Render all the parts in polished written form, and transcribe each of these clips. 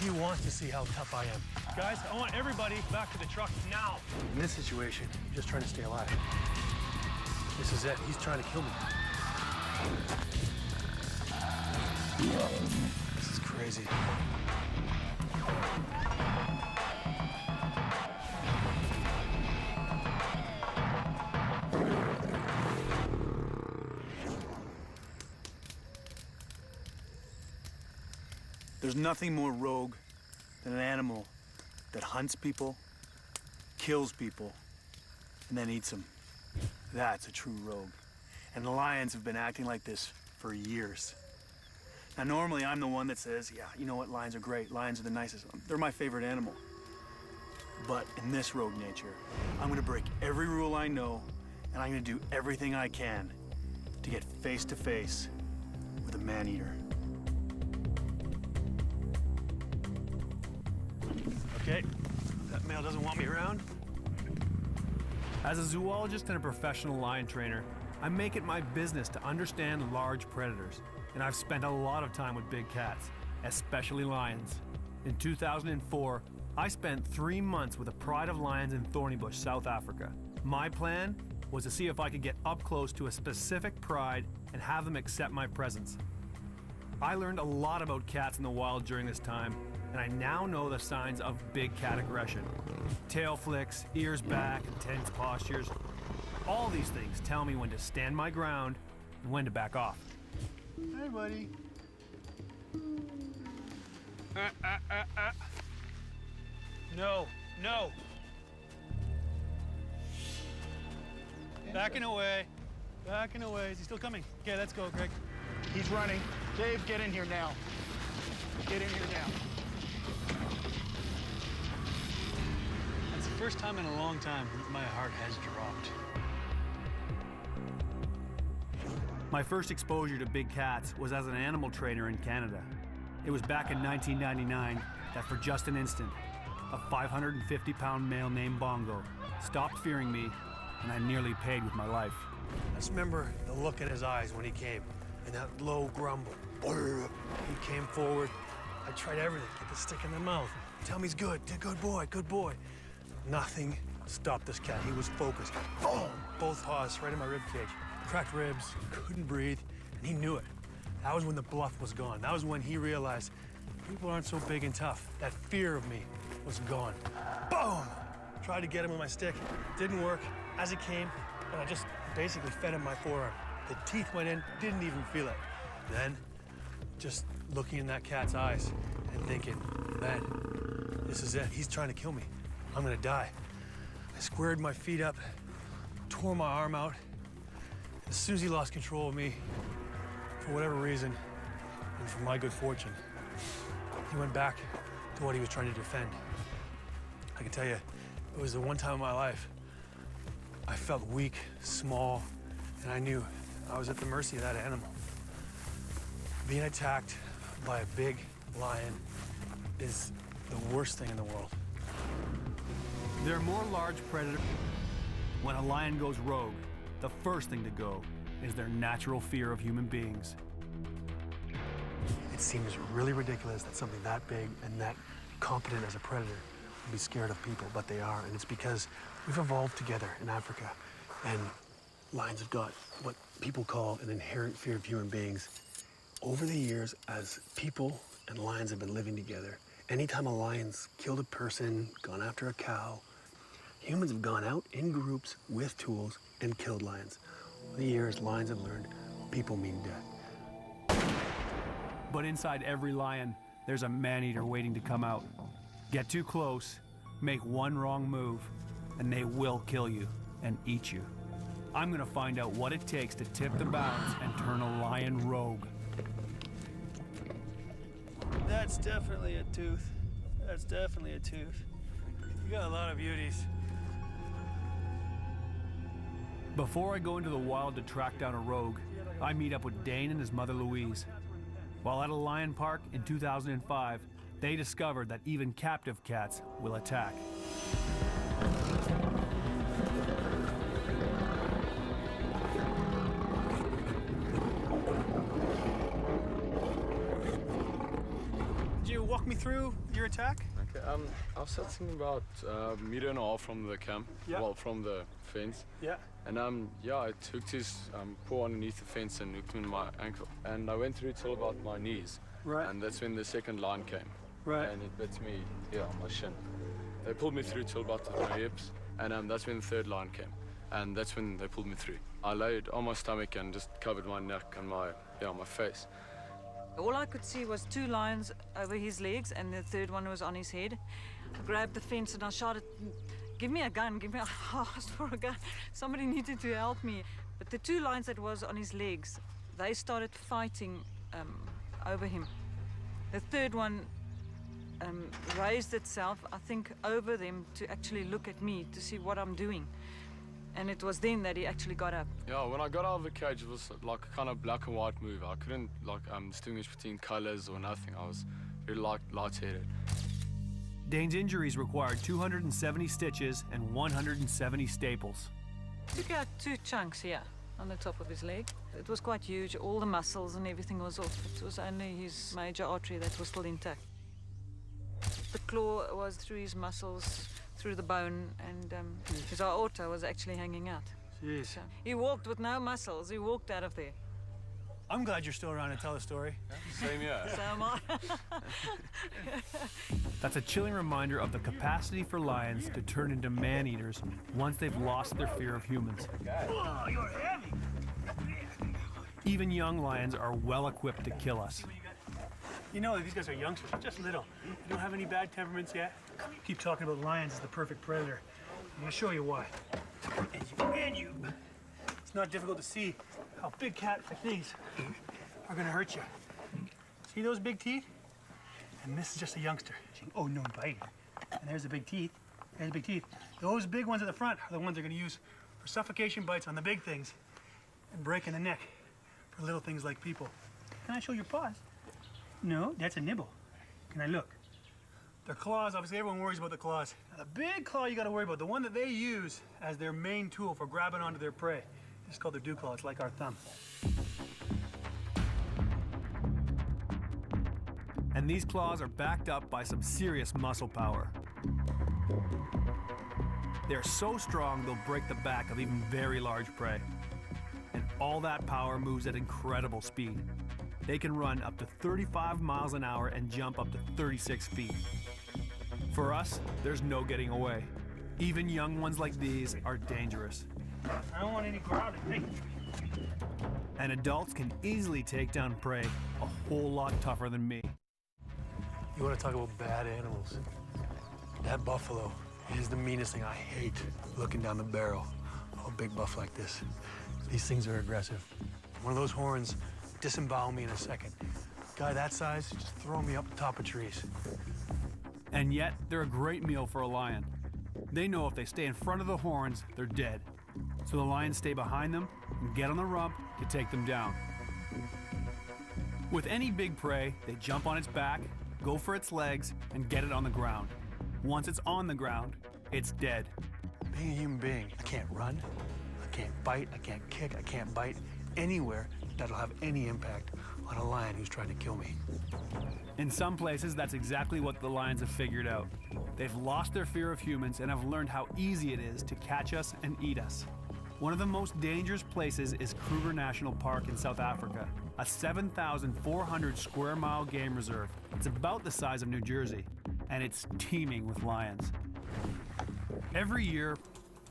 He wants to see how tough I am. Guys, I want everybody back to the truck now. In this situation, I'm just trying to stay alive. This is it. He's trying to kill me. This is crazy. There's nothing more rogue than an animal that hunts people, kills people, and then eats them. That's a true rogue. And the lions have been acting like this for years. Now, normally I'm the one that says, yeah, you know what, lions are great. Lions are the nicest. They're my favorite animal. But in this rogue nature, I'm gonna break every rule I know, and I'm gonna do everything I can to get face to face with a man-eater. Okay, that male doesn't want me around. As a zoologist and a professional lion trainer, I make it my business to understand large predators, and I've spent a lot of time with big cats, especially lions. In 2004, I spent 3 months with a pride of lions in Thornybush, South Africa. My plan was to see if I could get up close to a specific pride and have them accept my presence. I learned a lot about cats in the wild during this time, and I now know the signs of big cat aggression. Tail flicks, ears back, intense postures. All these things tell me when to stand my ground and when to back off. Hey, buddy. No, no. Backing away. Backing away. Is he still coming? Okay, let's go, Greg. He's running. Dave, get in here now. Get in here now. That's the first time in a long time that my heart has dropped. My first exposure to big cats was as an animal trainer in Canada. It was back in 1999 that for just an instant, a 550-pound male named Bongo stopped fearing me, and I nearly paid with my life. I just remember the look in his eyes when he came, and that low grumble. He came forward. I tried everything, get the stick in the mouth. Tell me he's good, good boy, good boy. Nothing stopped this cat. He was focused. Boom! Both paws right in my rib cage. Cracked ribs, couldn't breathe, and he knew it. That was when the bluff was gone. That was when he realized people aren't so big and tough. That fear of me was gone. Boom! Tried to get him with my stick. Didn't work. As it came, and I just basically fed him my forearm. The teeth went in, didn't even feel it. Then, just looking in that cat's eyes and thinking, man, this is it. He's trying to kill me. I'm gonna die. I squared my feet up, tore my arm out. As soon as he lost control of me, for whatever reason, and for my good fortune, he went back to what he was trying to defend. I can tell you, it was the one time in my life I felt weak, small, and I knew I was at the mercy of that animal. Being attacked by a big lion is the worst thing in the world. There are more large predators. When a lion goes rogue, the first thing to go is their natural fear of human beings. It seems really ridiculous that something that big and that competent as a predator would be scared of people, but they are, and it's because we've evolved together in Africa, and lions have got what people call an inherent fear of human beings. Over the years, as people and lions have been living together, anytime a lion's killed a person, gone after a cow, humans have gone out in groups with tools and killed lions. Over the years, lions have learned people mean death. But inside every lion, there's a man-eater waiting to come out. Get too close, make one wrong move, and they will kill you and eat you. I'm gonna find out what it takes to tip the balance and turn a lion rogue. That's definitely a tooth. That's definitely a tooth. You got a lot of beauties. Before I go into the wild to track down a rogue, I meet up with Dane and his mother Louise. While at a lion park in 2005, they discovered that even captive cats will attack. Did you walk me through your attack? Okay, I was sitting about a meter and a half from the camp, Yeah. well, from the fence. Yeah. And yeah, I took his paw underneath the fence and hooked him in my ankle. And I went through till about my knees. Right. And that's when the second lion came. Right. And it bit me, yeah, on my shin. They pulled me through till about my hips. And that's when the third lion came. And that's when they pulled me through. I laid on my stomach and just covered my neck and my face. All I could see was two lions over his legs, and the third one was on his head. I grabbed the fence and I shouted, "Give me a gun, give me a..." I asked for a gun. Somebody needed to help me. But the two lions that was on his legs, they started fighting over him. The third one raised itself, I think, over them to actually look at me, to see what I'm doing. And it was then that he actually got up. Yeah, when I got out of the cage, it was like a kind of black and white move. I couldn't distinguish between colors or nothing. I was very light-headed. Dane's injuries required 270 stitches and 170 staples. Took out two chunks here on the top of his leg. It was quite huge. All the muscles and everything was off. It was only his major artery that was still intact. The claw was through his muscles, through the bone, and his aorta was actually hanging out. Jeez. So he walked with no muscles. He walked out of there. I'm glad you're still around to tell the story. Same here. So am I. That's a chilling reminder of the capacity for lions to turn into man-eaters once they've lost their fear of humans. Whoa, you're heavy. Even young lions are well equipped to kill us. You know, these guys are youngsters, just little. They don't have any bad temperaments yet. Keep talking about lions as the perfect predator. I'm gonna show you why. And you. It's not difficult to see how big cats like these are gonna hurt you. See those big teeth? And this is just a youngster. Oh, no, bite. And there's the big teeth. There's the big teeth. Those big ones at the front are the ones they're gonna use for suffocation bites on the big things and breaking the neck for little things like people. Can I show your paws? No, that's a nibble. Can I look? Their claws, obviously everyone worries about the claws. Now, the big claw you gotta worry about, the one that they use as their main tool for grabbing onto their prey. It's called their dew claw, it's like our thumb. And these claws are backed up by some serious muscle power. They're so strong they'll break the back of even very large prey. And all that power moves at incredible speed. They can run up to 35 miles an hour and jump up to 36 feet. For us, there's no getting away. Even young ones like these are dangerous. I don't want any growling. Hey. And adults can easily take down prey a whole lot tougher than me. You wanna talk about bad animals? That buffalo is the meanest thing. I hate looking down the barrel of a big buff like this. These things are aggressive. One of those horns disembowel me in a second. Guy that size, just throw me up the top of trees. And yet, they're a great meal for a lion. They know if they stay in front of the horns, they're dead. So the lions stay behind them and get on the rump to take them down. With any big prey, they jump on its back, go for its legs, and get it on the ground. Once it's on the ground, it's dead. Being a human being, I can't run, I can't bite, I can't kick, I can't bite anywhere that'll have any impact on a lion who's trying to kill me. In some places, that's exactly what the lions have figured out. They've lost their fear of humans and have learned how easy it is to catch us and eat us. One of the most dangerous places is Kruger National Park in South Africa, a 7,400 square mile game reserve. It's about the size of New Jersey, and it's teeming with lions. Every year,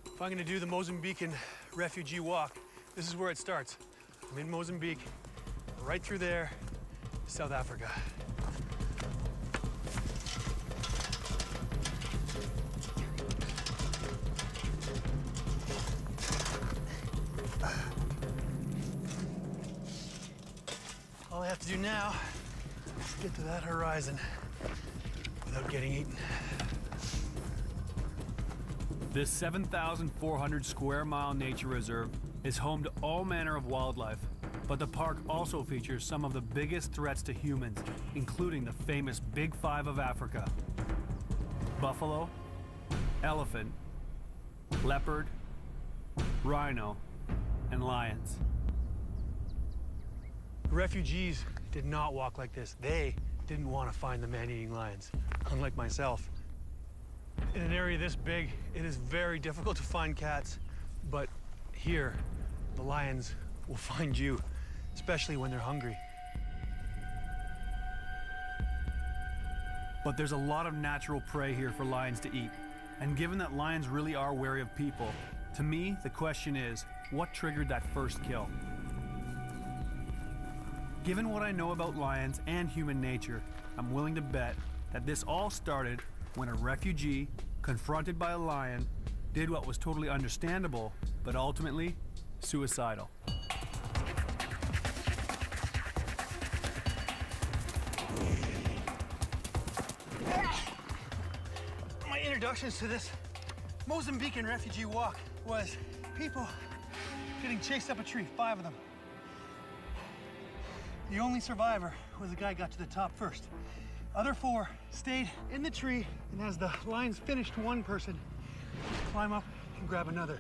If I'm gonna do the Mozambican refugee walk, this is where it starts. I'm in Mozambique, right through there, South Africa. All I have to do now is get to that horizon without getting eaten. this 7,400 square mile nature reserve is home to all manner of wildlife, but the park also features some of the biggest threats to humans, including the famous Big Five of Africa: buffalo, elephant, leopard, rhino, and lions. Refugees did not walk like this. They didn't want to find the man-eating lions, unlike myself. In an area this big, it is very difficult to find cats, but here, the lions will find you, especially when they're hungry. But there's a lot of natural prey here for lions to eat. And given that lions really are wary of people, to me, the question is, what triggered that first kill? Given what I know about lions and human nature, I'm willing to bet that this all started when a refugee, confronted by a lion, did what was totally understandable, but ultimately suicidal. My introductions to this Mozambican refugee walk was people getting chased up a tree, 5 of them. The only survivor was the guy who got to the top first. Other 4 stayed in the tree, and as the lions finished one person, climb up and grab another.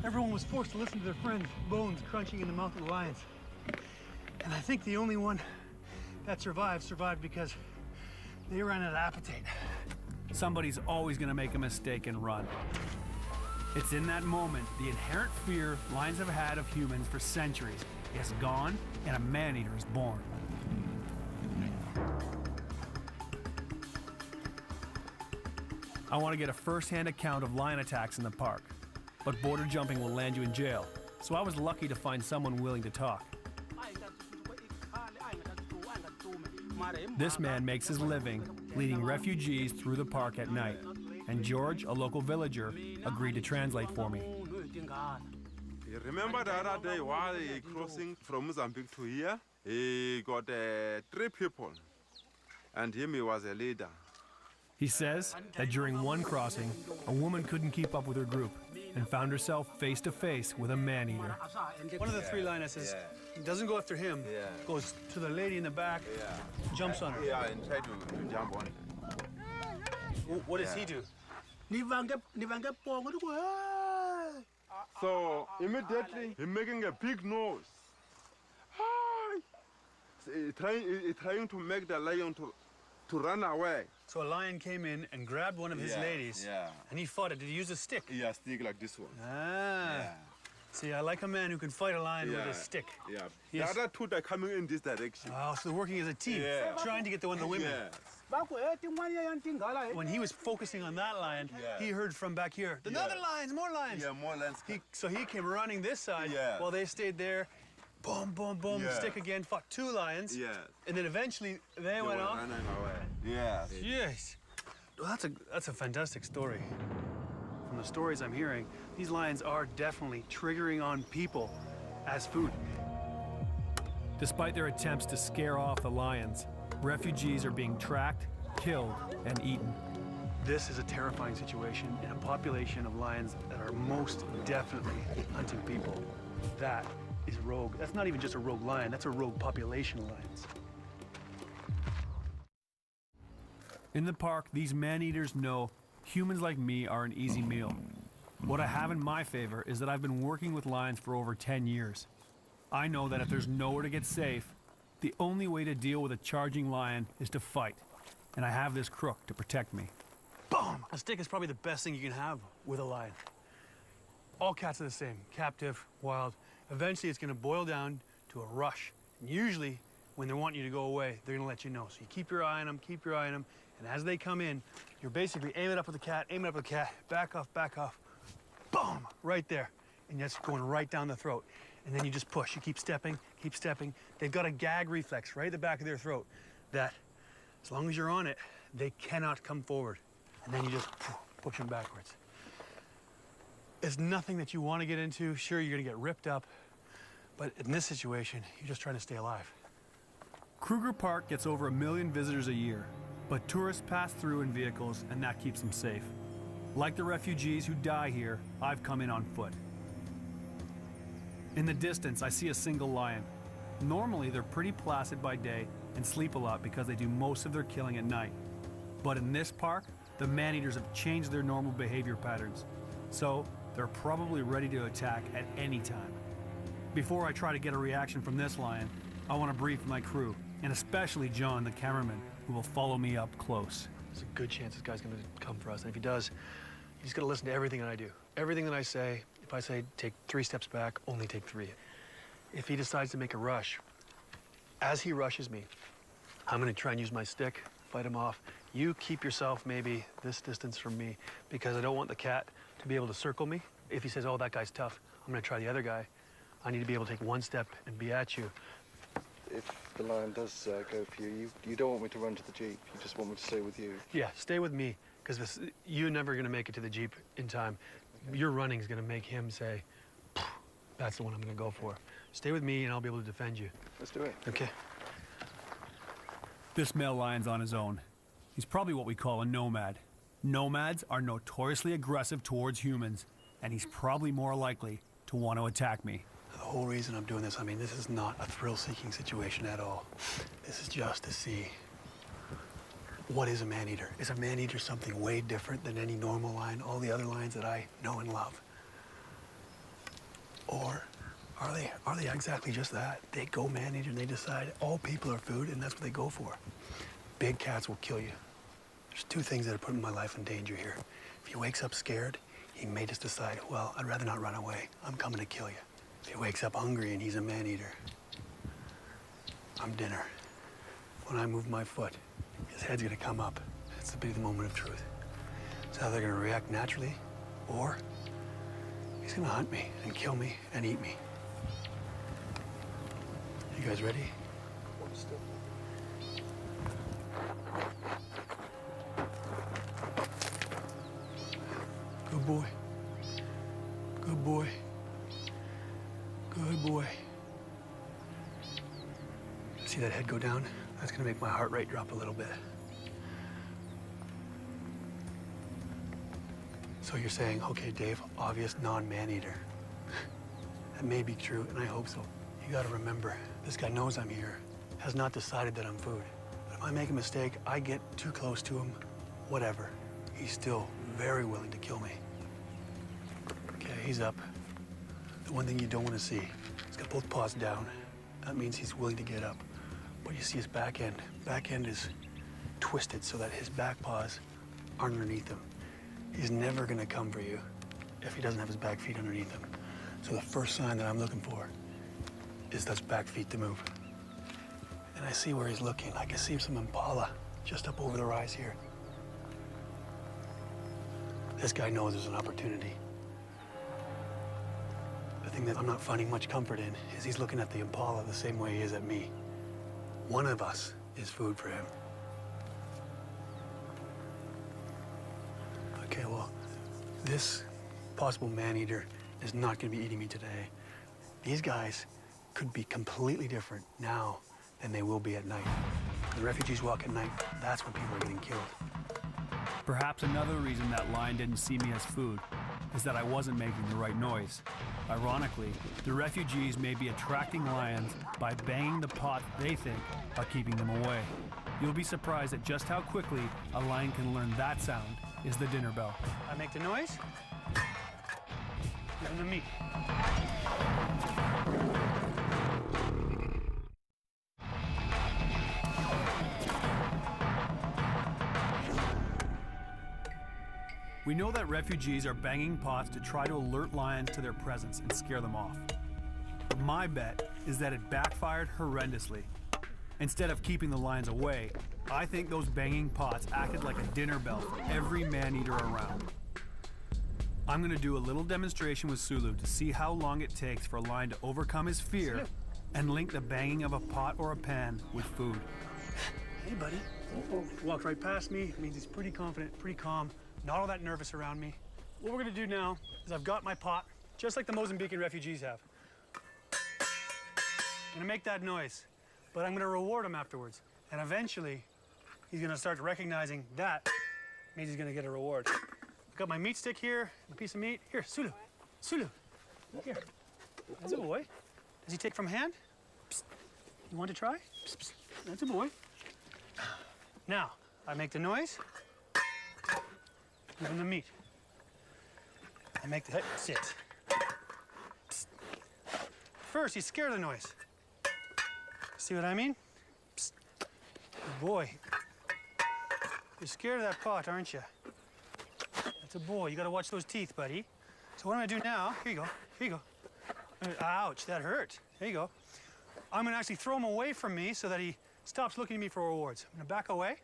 Everyone was forced to listen to their friends' bones crunching in the mouth of the lions. And I think the only one that survived because they ran out of appetite. Somebody's always going to make a mistake and run. It's in that moment the inherent fear lions have had of humans for centuries is gone, and a man-eater is born. I want to get a first-hand account of lion attacks in the park, but border jumping will land you in jail, so I was lucky to find someone willing to talk. This man makes his living leading refugees through the park at night, and George, a local villager, agreed to translate for me. You remember the other day while crossing from Mozambique to here, he got 3 people, and him he was a leader. He says that during one crossing, a woman couldn't keep up with her group and found herself face to face with a man-eater. One of the 3 lionesses doesn't go after him, goes to the lady in the back, jumps on her. Yeah, and try to jump on it. What does he do? So immediately he's making a big noise. So trying to make the lion to run away. So a lion came in and grabbed one of his ladies, and he fought it. Did he use a stick? Yeah, stick like this one. Ah. Yeah. See, I like a man who can fight a lion with a stick. Yeah. Yes. The other 2 are coming in this direction. Oh, so they're working as a team, trying to get the one of the women. Yes. When he was focusing on that lion, he heard from back here, another lions, more lions. Yeah, more lions. So he came running this side while they stayed there. Boom, boom, boom, stick again, fought 2 lions. Yes. And then eventually they went off. Running away. Yes. Yes. Well, that's a fantastic story. From the stories I'm hearing, these lions are definitely triggering on people as food. Despite their attempts to scare off the lions, refugees are being tracked, killed, and eaten. This is a terrifying situation in a population of lions that are most definitely hunting people. That is rogue. That's not even just a rogue lion, that's a rogue population of lions. In the park, these man-eaters know humans like me are an easy meal. What I have in my favor is that I've been working with lions for over 10 years. I know that if there's nowhere to get safe, the only way to deal with a charging lion is to fight, and I have this crook to protect me. Boom! A stick is probably the best thing you can have with a lion. All cats are the same, captive, wild. Eventually it's gonna boil down to a rush. And usually, when they want you to go away, they're gonna let you know. So you keep your eye on them, and as they come in, you're basically aiming up at the cat, back off, boom, right there. And that's going right down the throat. And then you just push, you keep stepping. They've got a gag reflex right at the back of their throat that, as long as you're on it, they cannot come forward. And then you just push them backwards. It's nothing that you want to get into. Sure, you're gonna get ripped up, but in this situation, you're just trying to stay alive. Kruger Park gets over 1 million visitors a year, but tourists pass through in vehicles, and that keeps them safe. Like the refugees who die here, I've come in on foot. In the distance, I see a single lion. Normally, they're pretty placid by day and sleep a lot because they do most of their killing at night. But in this park, the man-eaters have changed their normal behavior patterns, so they're probably ready to attack at any time. Before I try to get a reaction from this lion, I want to brief my crew and especially John, the cameraman, who will follow me up close. There's a good chance this guy's gonna come for us, and if he does, he's gonna listen to everything that I do. Everything that I say, if I say take 3 steps back, only take 3. If he decides to make a rush, as he rushes me, I'm gonna try and use my stick, fight him off. You keep yourself maybe this distance from me, because I don't want the cat to be able to circle me. If he says, oh, that guy's tough, I'm gonna try the other guy. I need to be able to take 1 step and be at you. If the lion does go for you, you don't want me to run to the Jeep. You just want me to stay with you. Yeah, stay with me, because you're never gonna make it to the Jeep in time. Okay. Your running's gonna make him say, that's the one I'm gonna go for. Stay with me and I'll be able to defend you. Let's do it. Okay. This male lion's on his own. He's probably what we call a nomad. Nomads are notoriously aggressive towards humans, and he's probably more likely to want to attack me. The whole reason I'm doing this, I mean, this is not a thrill-seeking situation at all. This is just to see what is a man-eater. Is a man-eater something way different than any normal lion, all the other lions that I know and love? Or are they exactly just that? They go man-eater and they decide all people are food and that's what they go for. Big cats will kill you. There's 2 things that are putting my life in danger here. If he wakes up scared, he may just decide, well, I'd rather not run away. I'm coming to kill you. If he wakes up hungry and he's a man-eater, I'm dinner. When I move my foot, his head's gonna come up. It's the big moment of truth. It's how they're gonna react naturally, or he's gonna hunt me and kill me and eat me. You guys ready? Good boy. Good boy. Good boy. See that head go down? That's gonna make my heart rate drop a little bit. So you're saying, okay, Dave, obvious non-man-eater. That may be true, and I hope so. You gotta remember, this guy knows I'm here, has not decided that I'm food. But if I make a mistake, I get too close to him, whatever. He's still very willing to kill me. Okay, he's up. The one thing you don't want to see, he's got both paws down. That means he's willing to get up. But you see his back end. Back end is twisted so that his back paws aren't underneath him. He's never gonna come for you if he doesn't have his back feet underneath him. So the first sign that I'm looking for is those back feet to move. And I see where he's looking. I can see some impala just up over the rise here. This guy knows there's an opportunity. The thing that I'm not finding much comfort in is he's looking at the impala the same way he is at me. One of us is food for him. Okay, well, this possible man-eater is not gonna be eating me today. These guys could be completely different now than they will be at night. The refugees walk at night, that's when people are getting killed. Perhaps another reason that lion didn't see me as food is that I wasn't making the right noise. Ironically, the refugees may be attracting lions by banging the pot they think are keeping them away. You'll be surprised at just how quickly a lion can learn that sound is the dinner bell. I make the noise, give them the meat. We know that refugees are banging pots to try to alert lions to their presence and scare them off. But my bet is that it backfired horrendously. Instead of keeping the lions away, I think those banging pots acted like a dinner bell for every man-eater around. I'm gonna do a little demonstration with Sulu to see how long it takes for a lion to overcome his fear and link the banging of a pot or a pan with food. Hey, buddy. Walked right past me. It means he's pretty confident, pretty calm, not all that nervous around me. What we're gonna do now is I've got my pot, just like the Mozambican refugees have. I'm gonna make that noise, but I'm gonna reward him afterwards. And eventually, he's gonna start recognizing that means he's gonna get a reward. I've got my meat stick here, a piece of meat. Here, Sulu, Sulu, here. That's a boy. Does he take from hand? Psst. You want to try? Psst, psst. That's a boy. Now, I make the noise. Give him the meat. I make the head sit. Psst. First, he's scared of the noise. See what I mean? Psst. Good boy. You're scared of that pot, aren't you? That's a boy. You gotta watch those teeth, buddy. So what I'm gonna do now, here you go, here you go. Ouch, that hurt. There you go. I'm gonna actually throw him away from me so that he stops looking at me for rewards. I'm gonna back away.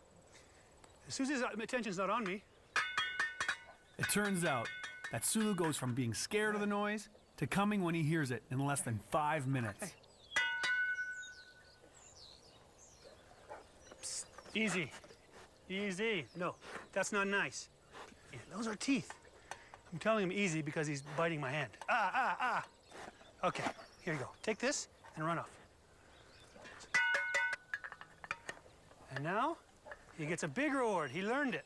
As soon as his attention's not on me. It turns out that Sulu goes from being scared of the noise to coming when he hears it in less than 5 minutes. Hey. Psst. Easy. Easy. No, that's not nice. Yeah, those are teeth. I'm telling him easy because he's biting my hand. Okay, here you go. Take this and run off. And now he gets a big reward. He learned it.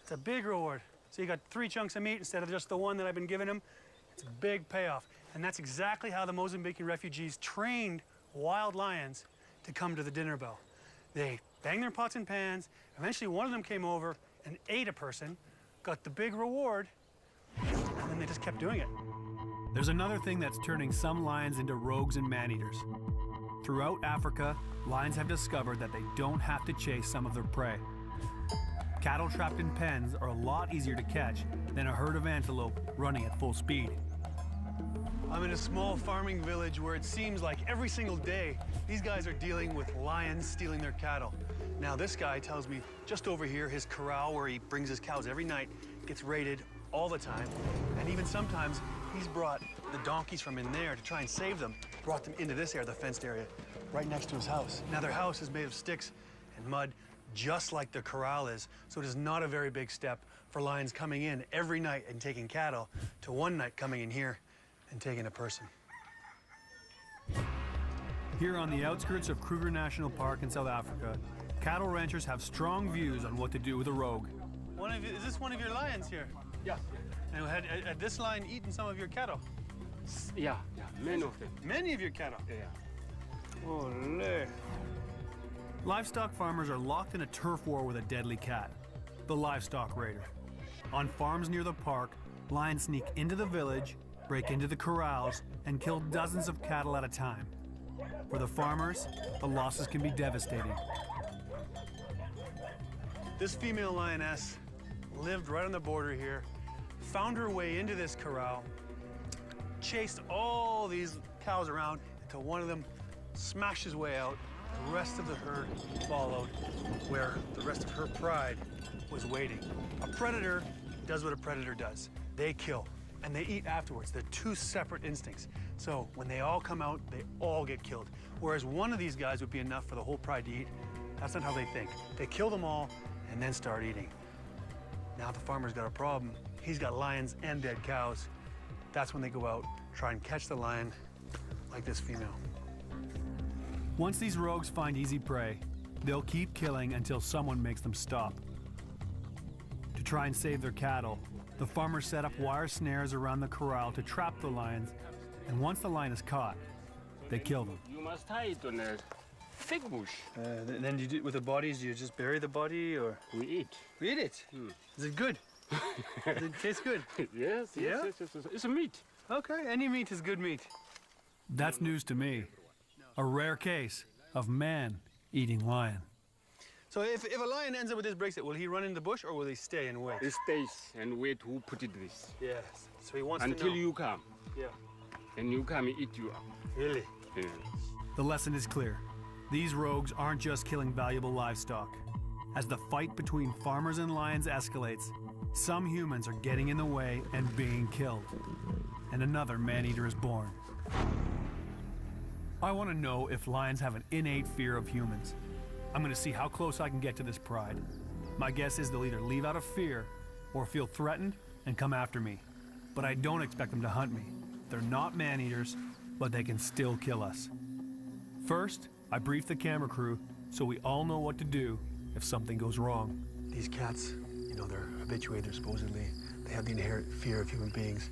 It's a big reward. So you got 3 chunks of meat instead of just the one that I've been giving him. It's a big payoff. And that's exactly how the Mozambican refugees trained wild lions to come to the dinner bell. They banged their pots and pans. Eventually, one of them came over and ate a person, got the big reward, and then they just kept doing it. There's another thing that's turning some lions into rogues and man-eaters. Throughout Africa, lions have discovered that they don't have to chase some of their prey. Cattle trapped in pens are a lot easier to catch than a herd of antelope running at full speed. I'm in a small farming village where it seems like every single day these guys are dealing with lions stealing their cattle. Now this guy tells me just over here, his corral where he brings his cows every night gets raided all the time. And even sometimes he's brought the donkeys from in there to try and save them, brought them into this area, the fenced area, right next to his house. Now their house is made of sticks and mud, just like the corral is. So it is not a very big step for lions coming in every night and taking cattle to one night coming in here and taking a person. Here on the outskirts of Kruger National Park in South Africa, cattle ranchers have strong views on what to do with a rogue. Is this one of your lions here? Yeah. And had this lion eaten some of your cattle? Yeah, many of them. Many of your cattle? Yeah. Olé. Livestock farmers are locked in a turf war with a deadly cat, the livestock raider. On farms near the park, lions sneak into the village, break into the corrals, and kill dozens of cattle at a time. For the farmers, the losses can be devastating. This female lioness lived right on the border here, found her way into this corral, chased all these cows around until one of them smashed his way out. The rest of the herd followed, where the rest of her pride was waiting. A predator does what a predator does. They kill, and they eat afterwards. They're 2 separate instincts. So when they all come out, they all get killed. Whereas one of these guys would be enough for the whole pride to eat. That's not how they think. They kill them all and then start eating. Now the farmer's got a problem. He's got lions and dead cows. That's when they go out, try and catch the lion, like this female. Once these rogues find easy prey, they'll keep killing until someone makes them stop. To try and save their cattle, the farmers set up wire snares around the corral to trap the lions, and once the lion is caught, they kill them. You must tie it on a thick bush. Then you do with the bodies, do you just bury the body or? We eat. We eat it? Is it good? Does it taste good? Yes. It's a meat. Okay, any meat is good meat. That's news to me. A rare case of man eating lion. So if a lion ends up with this bracelet, will he run in the bush or will he stay and wait? He stays and wait who put it this. Yes. So he wants until to know. you come. Yeah. And you come and eat you up. Really? Yeah. The lesson is clear. These rogues aren't just killing valuable livestock. As the fight between farmers and lions escalates, some humans are getting in the way and being killed. And another man-eater is born. I want to know if lions have an innate fear of humans. I'm going to see how close I can get to this pride. My guess is they'll either leave out of fear or feel threatened and come after me. But I don't expect them to hunt me. They're not man-eaters, but they can still kill us. First, I brief the camera crew so we all know what to do if something goes wrong. These cats, you know, they're habituated, supposedly. They have the inherent fear of human beings.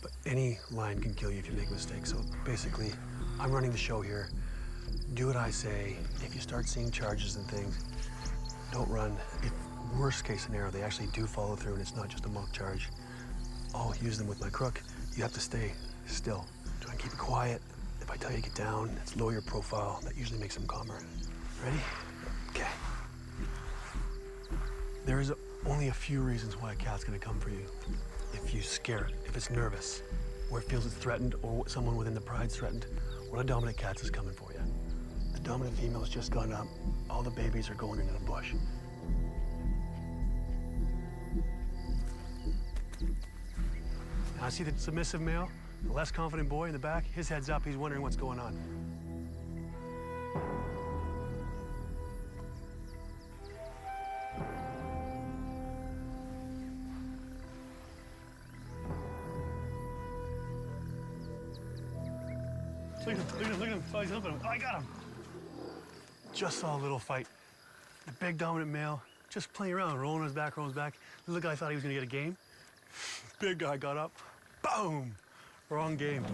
But any lion can kill you if you make a mistake. So basically, I'm running the show here. Do what I say. If you start seeing charges and things, don't run. If worst case scenario, they actually do follow through and it's not just a mock charge, I'll use them with my crook. You have to stay still. Try and keep it quiet. If I tell you to get down, let's lower your profile. That usually makes them calmer. Ready? Okay. There is only a few reasons why a cat's gonna come for you. If you scare it, if it's nervous, or it feels it's threatened, or someone within the pride's threatened, one of the dominant cats is coming for you. The dominant female's just gone up. All the babies are going into the bush. Now I see the submissive male, the less confident boy in the back. His head's up, he's wondering what's going on. Look at him. Oh, he's helping him. Oh, I got him. Just saw a little fight. The big dominant male just playing around, rolling his back. The little guy thought he was gonna get a game. Big guy got up. Boom! Wrong game.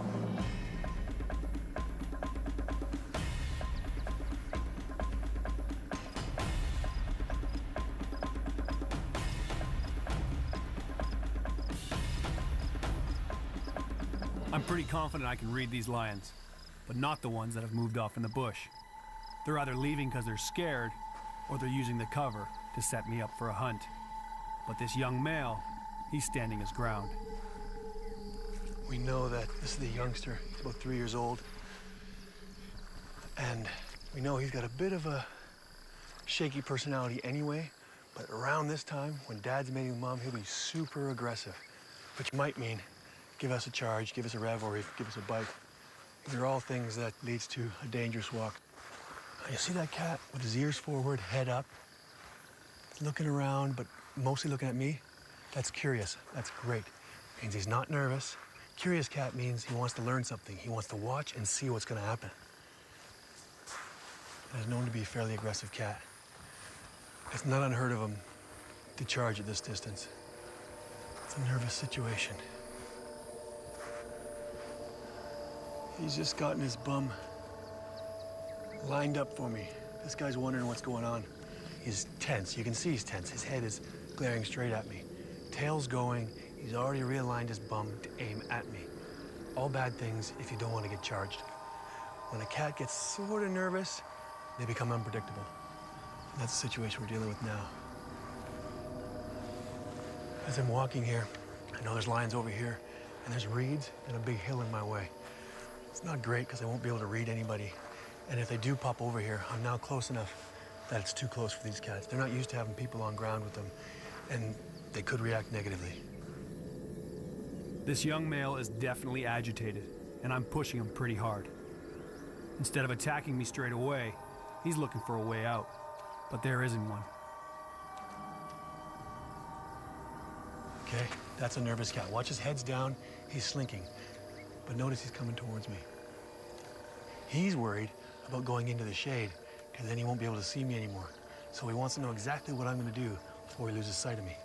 I'm pretty confident I can read these lions, but not the ones that have moved off in the bush. They're either leaving because they're scared, or they're using the cover to set me up for a hunt. But this young male, he's standing his ground. We know that this is the youngster. He's about 3 years old. And we know he's got a bit of a shaky personality anyway, but around this time, when Dad's mating with Mom, he'll be super aggressive, which might mean give us a charge, give us a rev, or give us a bite. These are all things that leads to a dangerous walk. You see that cat with his ears forward, head up, looking around, but mostly looking at me? That's curious. That's great. Means he's not nervous. Curious cat means he wants to learn something. He wants to watch and see what's going to happen. And is known to be a fairly aggressive cat. It's not unheard of him to charge at this distance. It's a nervous situation. He's just gotten his bum lined up for me. This guy's wondering what's going on. He's tense. You can see he's tense. His head is glaring straight at me. Tail's going. He's already realigned his bum to aim at me. All bad things if you don't want to get charged. When a cat gets sort of nervous, they become unpredictable. And that's the situation we're dealing with now. As I'm walking here, I know there's lions over here, and there's reeds and a big hill in my way. It's not great because I won't be able to read anybody. And if they do pop over here, I'm now close enough that it's too close for these cats. They're not used to having people on ground with them, and they could react negatively. This young male is definitely agitated, and I'm pushing him pretty hard. Instead of attacking me straight away, he's looking for a way out, but there isn't one. Okay, that's a nervous cat. Watch his head's down, he's slinking. But notice he's coming towards me. He's worried about going into the shade, because then he won't be able to see me anymore. So he wants to know exactly what I'm gonna do before he loses sight of me.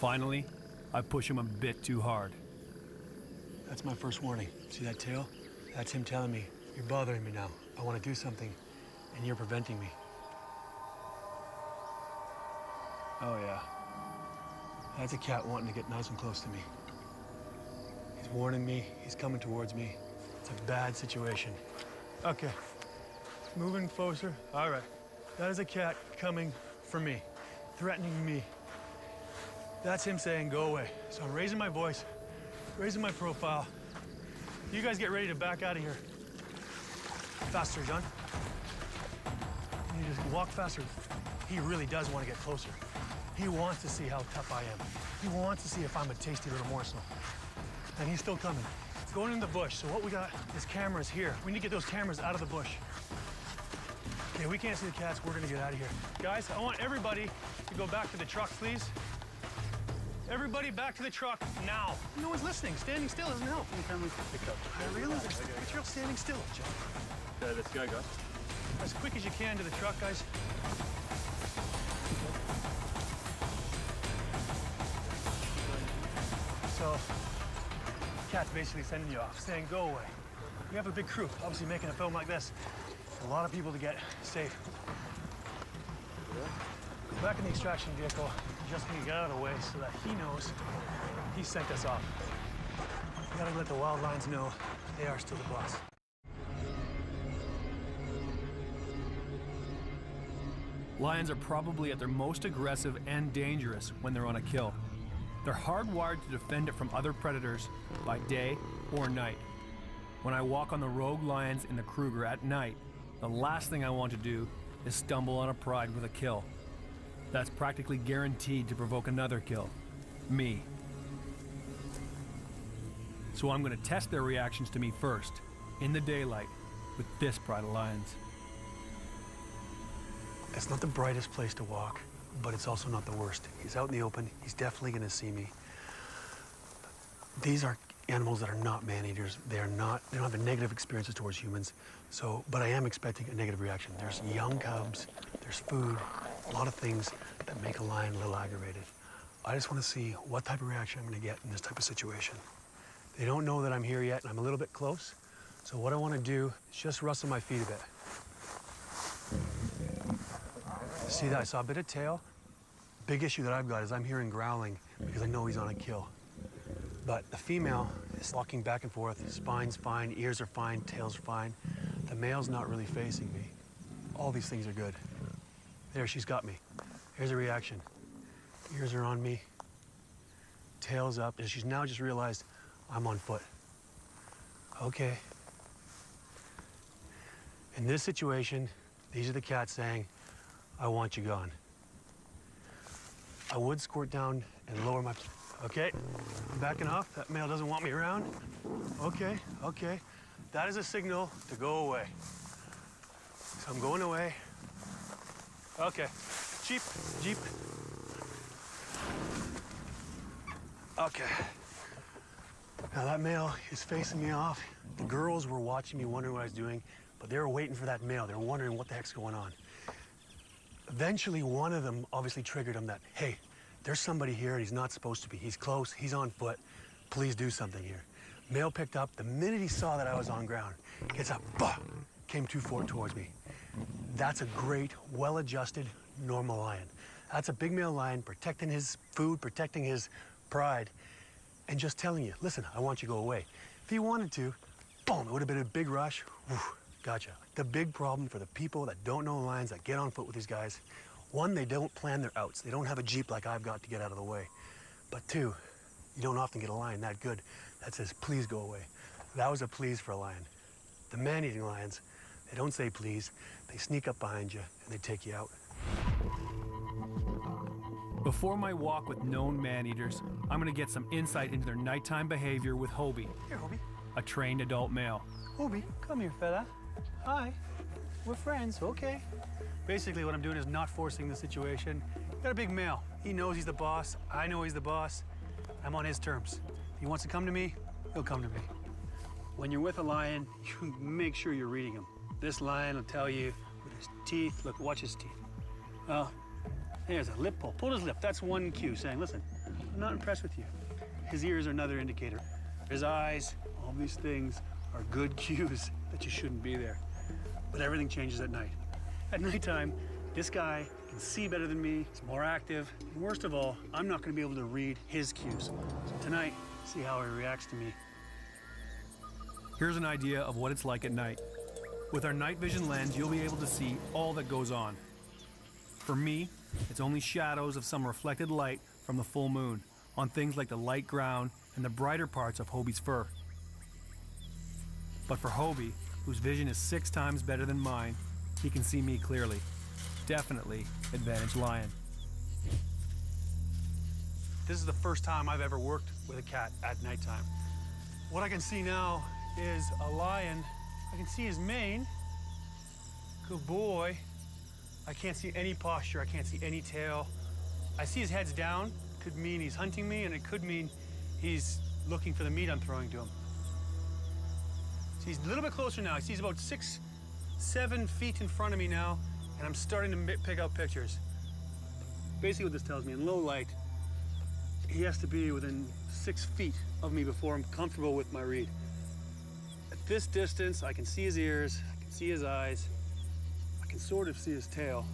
Finally, I push him a bit too hard. That's my first warning. See that tail? That's him telling me, you're bothering me now. I want to do something, and you're preventing me. Oh yeah. That's a cat wanting to get nice and close to me. He's warning me, he's coming towards me. It's a bad situation. Okay, moving closer. All right, that is a cat coming for me, threatening me. That's him saying, go away. So I'm raising my voice, raising my profile. You guys get ready to back out of here. Faster, John. You just walk faster. He really does want to get closer. He wants to see how tough I am. He wants to see if I'm a tasty little morsel. And he's still coming. Going in the bush, so what we got is cameras here. We need to get those cameras out of the bush. Okay, we can't see the cats, we're gonna get out of here. Guys, I want everybody to go back to the truck, please. Everybody back to the truck now. No one's listening. Standing still doesn't help. I realize it's real standing still, Joe. Let's go, guys. As quick as you can to the truck, guys. So, cat's basically sending you off, saying go away. We have a big crew, obviously making a film like this. A lot of people to get safe. Go back in the extraction vehicle. Just need to get out of the way so that he knows he sent us off. We gotta let the wild lions know they are still the boss. Lions are probably at their most aggressive and dangerous when they're on a kill. They're hardwired to defend it from other predators by day or night. When I walk on the rogue lions in the Kruger at night, the last thing I want to do is stumble on a pride with a kill. That's practically guaranteed to provoke another kill. Me. So I'm going to test their reactions to me first, in the daylight, with this pride of lions. It's not the brightest place to walk, but it's also not the worst. He's out in the open. He's definitely going to see me. These are animals that are not man-eaters. They don't have a negative experiences towards humans. But I am expecting a negative reaction. There's young cubs, there's food, a lot of things that make a lion a little aggravated. I just want to see what type of reaction I'm going to get in this type of situation. They don't know that I'm here yet, and I'm a little bit close. So what I want to do is just rustle my feet a bit. See that? I saw a bit of tail. Big issue that I've got is I'm hearing growling because I know he's on a kill. But the female is walking back and forth. Spine's fine, ears are fine, tail's fine. The male's not really facing me. All these things are good. There, she's got me. Here's a reaction. Ears are on me. Tail's up, and she's now just realized I'm on foot. Okay. In this situation, these are the cats saying, I want you gone. I would squirt down and lower my... Okay, I'm backing off. That male doesn't want me around. Okay, okay. That is a signal to go away. So I'm going away. Okay, jeep, jeep. Okay. Now that male is facing me off. The girls were watching me, wondering what I was doing, but they were waiting for that male. They were wondering what the heck's going on. Eventually, one of them obviously triggered him that, hey, there's somebody here and he's not supposed to be. He's close, he's on foot. Please do something here. Male picked up. The minute he saw that I was on ground, gets up, bah, came 2-4 towards me. That's a great, well-adjusted, normal lion. That's a big male lion protecting his food, protecting his pride, and just telling you, listen, I want you to go away. If he wanted to, boom, it would have been a big rush. Whew, gotcha. The big problem for the people that don't know lions, that get on foot with these guys, one, they don't plan their outs. They don't have a jeep like I've got to get out of the way. But two, you don't often get a lion that good that says, please go away. That was a please for a lion. The man-eating lions, they don't say please. They sneak up behind you and they take you out. Before my walk with known man-eaters, I'm going to get some insight into their nighttime behavior with Hobie, Here, Hobie. a trained adult male. Hobie, come here, fella. Hi. We're friends, okay. Basically, what I'm doing is not forcing the situation. Got a big male. He knows he's the boss. I know he's the boss. I'm on his terms. If he wants to come to me, he'll come to me. When you're with a lion, you make sure you're reading him. This lion will tell you with his teeth. Look, watch his teeth. Well, there's a lip pull. Pull his lip. That's one cue saying, listen, I'm not impressed with you. His ears are another indicator. His eyes, all these things are good cues that you shouldn't be there. But everything changes at night. At nighttime, this guy can see better than me, he's more active, and worst of all, I'm not gonna be able to read his cues. So tonight, see how he reacts to me. Here's an idea of what it's like at night. With our night vision lens, you'll be able to see all that goes on. For me, it's only shadows of some reflected light from the full moon on things like the light ground and the brighter parts of Hobie's fur. But for Hobie, whose vision is 6 times better than mine, he can see me clearly. Definitely advantage lion. This is the first time I've ever worked with a cat at nighttime. What I can see now is a lion. I can see his mane. Good boy. I can't see any posture. I can't see any tail. I see his head's down. Could mean he's hunting me, and it could mean he's looking for the meat I'm throwing to him. So he's a little bit closer now. He's about 6-7 feet in front of me now, and I'm starting to pick out pictures. Basically what this tells me, in low light, he has to be within 6 feet of me before I'm comfortable with my read. At this distance, I can see his ears, I can see his eyes, I can sort of see his tail.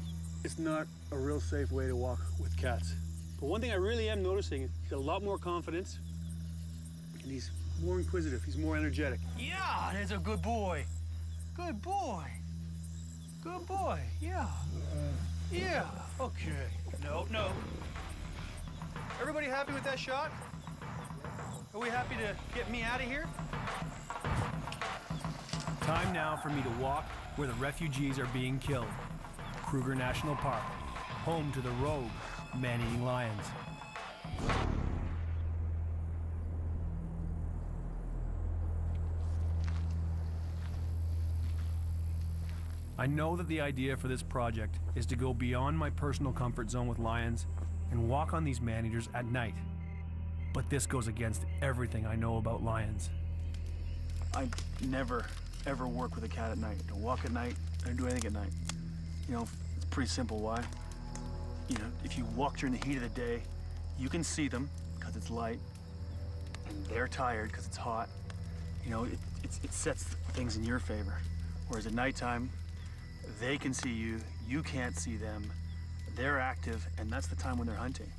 It's not a real safe way to walk with cats. But one thing I really am noticing, he's got a lot more confidence, and he's more inquisitive, he's more energetic. Yeah, that's a good boy. Good boy. Good boy, yeah. Yeah, okay. No, no. Everybody happy with that shot? Are we happy to get me out of here? Time now for me to walk where the refugees are being killed. Kruger National Park, home to the rogue man-eating lions. I know that the idea for this project is to go beyond my personal comfort zone with lions and walk on these man-eaters at night. But this goes against everything I know about lions. I never, ever work with a cat at night. I don't walk at night. I don't do anything at night. You know, it's pretty simple. Why? You know, if you walk during the heat of the day, you can see them because it's light, and they're tired because it's hot. You know, it sets things in your favor. Whereas at nighttime, they can see you, you can't see them, they're active, and that's the time when they're hunting.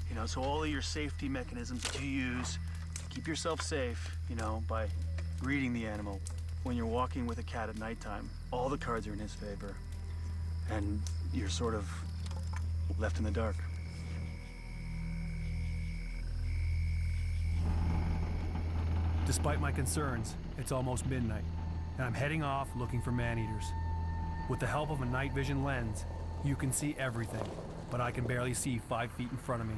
You know, so all of your safety mechanisms that you use to keep yourself safe, you know, by reading the animal, when you're walking with a cat at nighttime, all the cards are in his favor, and you're sort of left in the dark. Despite my concerns, it's almost midnight, and I'm heading off looking for man-eaters. With the help of a night vision lens, you can see everything, but I can barely see 5 feet in front of me.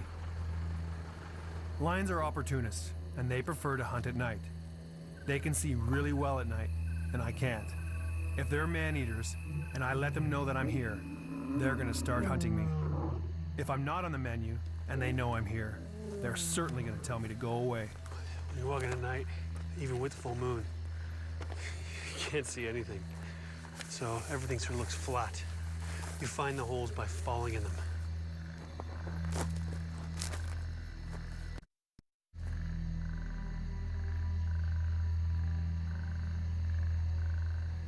Lions are opportunists, and they prefer to hunt at night. They can see really well at night, and I can't. If they're man-eaters, and I let them know that I'm here, they're gonna start hunting me. If I'm not on the menu, and they know I'm here, they're certainly gonna tell me to go away. When you're walking at night, even with the full moon, you can't see anything. So everything sort of looks flat. You find the holes by falling in them.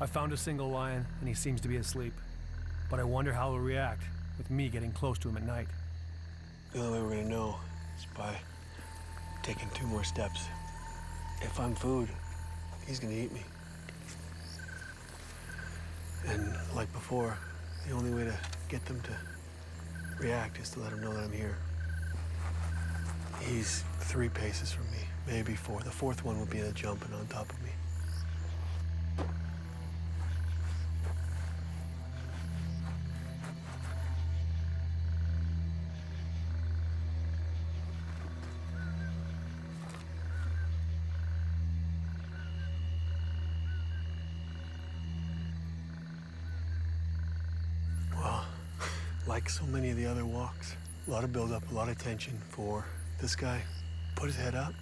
I found a single lion, and he seems to be asleep. But I wonder how he'll react with me getting close to him at night. The only way we're gonna know is by taking 2 more steps. If I'm food, he's gonna eat me. And like before, the only way to get them to react is to let them know that I'm here. He's 3 paces from me, maybe 4. The 4th one would be the jumping on top of me. Like so many of the other walks, a lot of buildup, a lot of tension for this guy. Put his head up,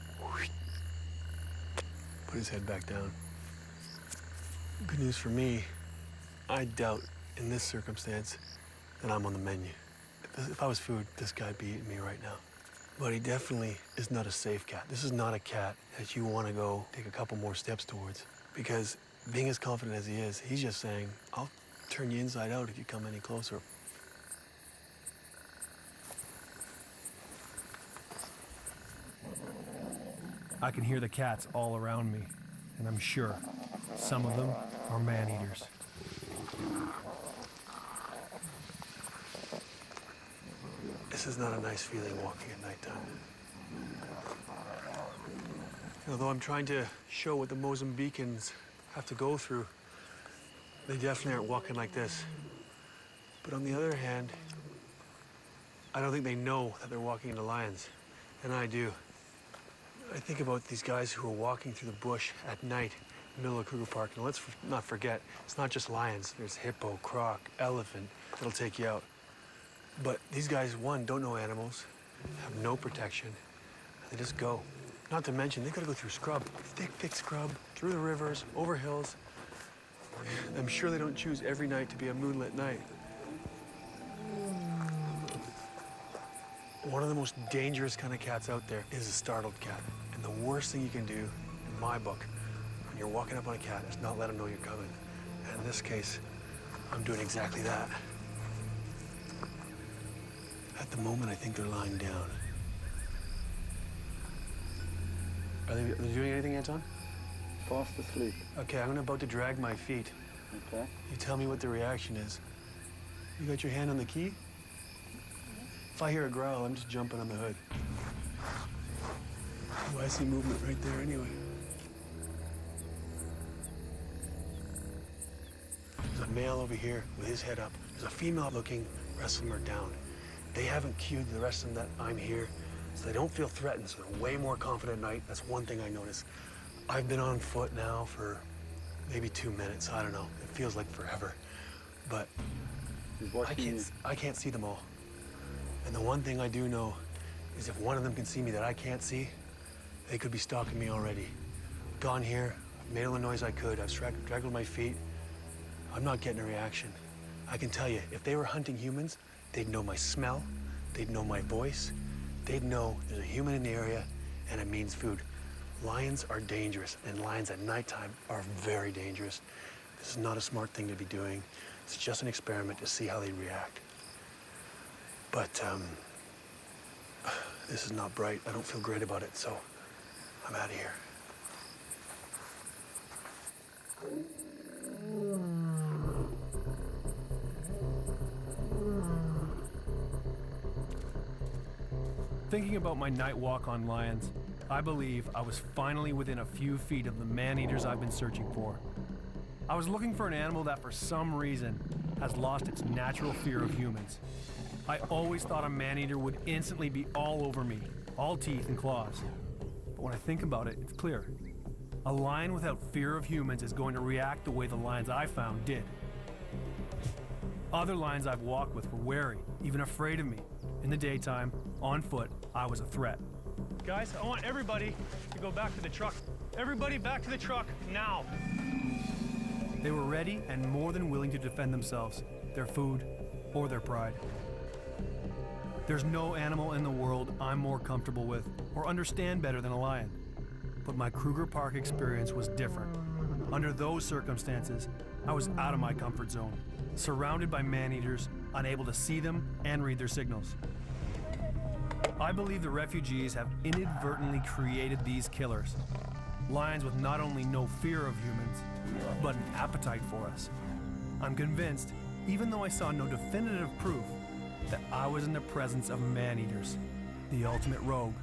put his head back down. Good news for me, I doubt in this circumstance that I'm on the menu. If I was food, this guy'd be eating me right now. But he definitely is not a safe cat. This is not a cat that you want to go take a couple more steps towards. Because being as confident as he is, he's just saying, I'll turn you inside out if you come any closer. I can hear the cats all around me, and I'm sure some of them are man-eaters. This is not a nice feeling walking at nighttime. Although I'm trying to show what the Mozambicans have to go through, they definitely aren't walking like this. But on the other hand, I don't think they know that they're walking into lions, and I do. I think about these guys who are walking through the bush at night in the middle of Kruger Park. And let's not forget, it's not just lions. There's hippo, croc, elephant that'll take you out. But these guys, one, don't know animals, have no protection, and they just go. Not to mention, they gotta go through scrub, thick scrub, through the rivers, over hills. I'm sure they don't choose every night to be a moonlit night. One of the most dangerous kind of cats out there is a startled cat. And the worst thing you can do, in my book, when you're walking up on a cat is not let them know you're coming. And in this case, I'm doing exactly that. At the moment, I think they're lying down. Are they doing anything, Anton? Fast asleep. Okay, I'm about to drag my feet. Okay. You tell me what the reaction is. You got your hand on the key? If I hear a growl, I'm just jumping on the hood. Oh, I see movement right there anyway. There's a male over here with his head up. There's a female looking, rest of them are down. They haven't cued the rest of them that I'm here, so they don't feel threatened, so they're way more confident at night. That's one thing I noticed. I've been on foot now for maybe 2 minutes. I don't know. It feels like forever. But I can't see them all. And the one thing I do know is if one of them can see me that I can't see, they could be stalking me already. Gone here, I've made all the noise I could, I've straggled my feet. I'm not getting a reaction. I can tell you, if they were hunting humans, they'd know my smell, they'd know my voice, they'd know there's a human in the area and it means food. Lions are dangerous, and lions at nighttime are very dangerous. This is not a smart thing to be doing. It's just an experiment to see how they react. But this is not bright. I don't feel great about it, so I'm out of here. Thinking about my night walk on lions, I believe I was finally within a few feet of the man-eaters I've been searching for. I was looking for an animal that for some reason has lost its natural fear of humans. I always thought a man-eater would instantly be all over me, all teeth and claws. But when I think about it, it's clear. A lion without fear of humans is going to react the way the lions I found did. Other lions I've walked with were wary, even afraid of me. In the daytime, on foot, I was a threat. Guys, I want everybody to go back to the truck. Everybody back to the truck, now. They were ready and more than willing to defend themselves, their food, or their pride. There's no animal in the world I'm more comfortable with or understand better than a lion. But my Kruger Park experience was different. Under those circumstances, I was out of my comfort zone, surrounded by man-eaters, unable to see them and read their signals. I believe the refugees have inadvertently created these killers. Lions with not only no fear of humans, but an appetite for us. I'm convinced, even though I saw no definitive proof, that I was in the presence of man-eaters, the ultimate rogue.